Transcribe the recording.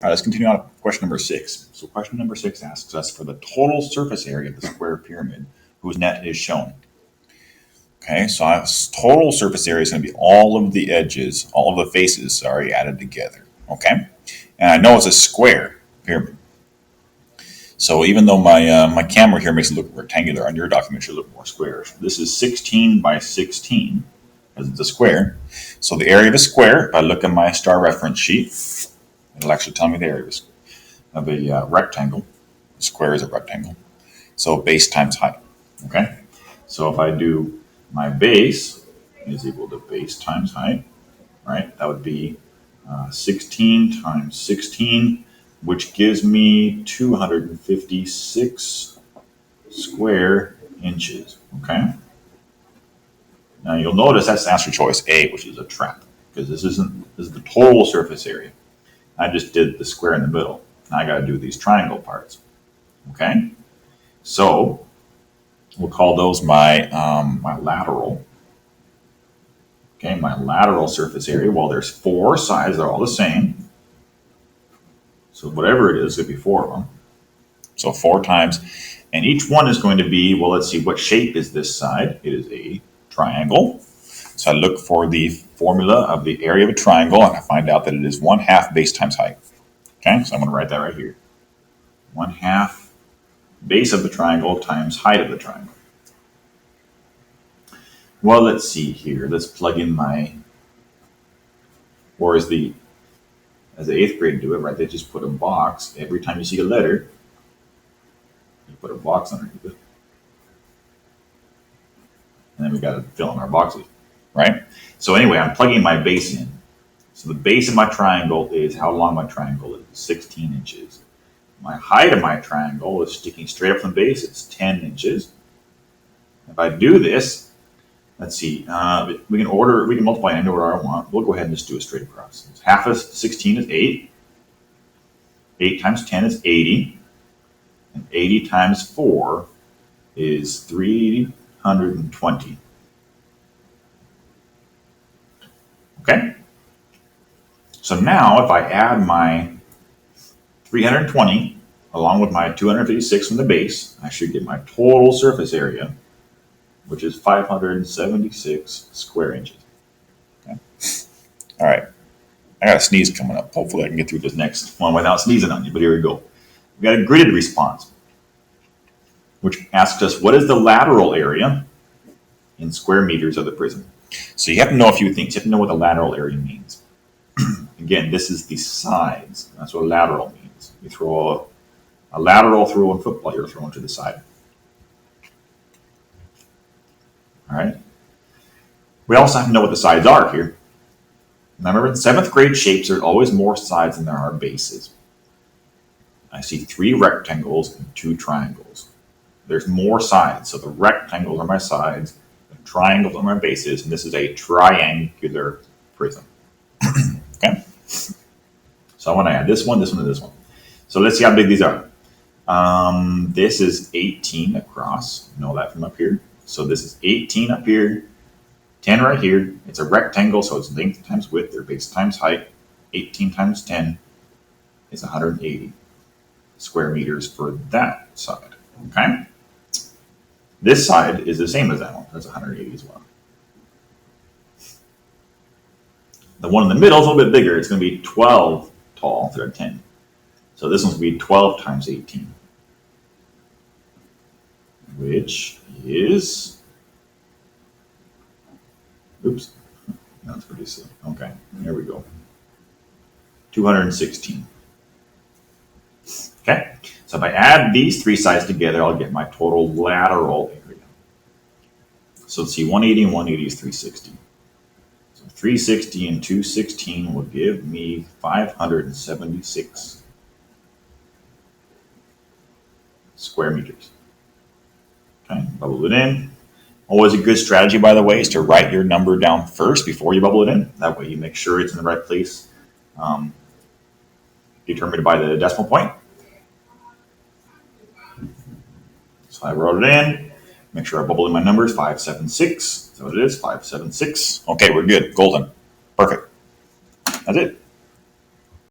All right, let's continue on to question number 6. So question number 6 asks us for the total surface area of the square pyramid whose net is shown. Okay, so total surface area is going to be all of the edges, all of the faces, added together. Okay, and I know it's a square pyramid. So even though my camera here makes it look rectangular, on your document it should look more square. This is 16 by 16, because it's a square. So the area of a square, if I look at my star reference sheet, it'll actually tell me the area of a rectangle. A square is a rectangle. So base times height. Okay, so if I do my base is equal to base times height, right? That would be 16 times 16, which gives me 256 square inches. Okay. Now you'll notice that's answer choice A, which is a trap, because this is the total surface area. I just did the square in the middle. Now I got to do these triangle parts. Okay. So we'll call those my lateral. Okay, my lateral surface area. Well, there's 4 sides; they're all the same. So whatever it is, it'll be 4 of them. So 4 times, and each one is going to be, well, let's see, what shape is this side? It is a triangle. So I look for the formula of the area of a triangle, and I find out that it is 1/2 base times height. Okay, so I'm going to write that right here. 1/2 base of the triangle times height of the triangle. Well, let's see here. Let's plug in or as the 8th grade do it, right? They just put a box. Every time you see a letter, you put a box underneath it. And then we got to fill in our boxes, right? So anyway, I'm plugging my base in. So the base of my triangle is how long my triangle is, 16 inches. My height of my triangle is sticking straight up from the base. It's 10 inches. If I do this, let's see, we can multiply any order I want. We'll go ahead and just do it straight across. Half of 16 is 8. 8 times 10 is 80. And 80 times 4 is 320. Okay? So now if I add my 320 along with my 256 from the base, I should get my total surface area, which is 576 square inches. Okay. All right. I got a sneeze coming up. Hopefully I can get through this next one without sneezing on you, but here we go. We got a gridded response, which asks us, what is the lateral area in square meters of the prism? So you have to know a few things. You have to know what the lateral area means. Again, this is the sides. That's what lateral means. You throw a lateral through a football, you're throwing to the side. All right. We also have to know what the sides are here. Now remember, in 7th grade shapes, there's always more sides than there are bases. I see 3 rectangles and 2 triangles. There's more sides, so the rectangles are my sides, the triangles are my bases, and this is a triangular prism. Okay. So I want to add this one, and this one. So let's see how big these are. This is 18 across. Know that from up here. So this is 18 up here, 10 right here. It's a rectangle, so it's length times width, or base times height. 18 times 10 is 180 square meters for that side. Okay. This side is the same as that one. That's 180 as well. The one in the middle is a little bit bigger. It's going to be 12 tall instead of 10. So this one's going to be 12 times 18, which is, oops, that's pretty silly. Okay, there we go. 216. Okay, so if I add these 3 sides together, I'll get my total lateral area. So let's see, 180 and 180 is 360. 360 and 216 will give me 576 square meters. Okay, bubble it in. Always a good strategy, by the way, is to write your number down first before you bubble it in. That way you make sure it's in the right place, determined by the decimal point. So I wrote it in. Make sure I bubble in my numbers, 576. So it is 576. Okay, we're good. Golden. Perfect. That's it.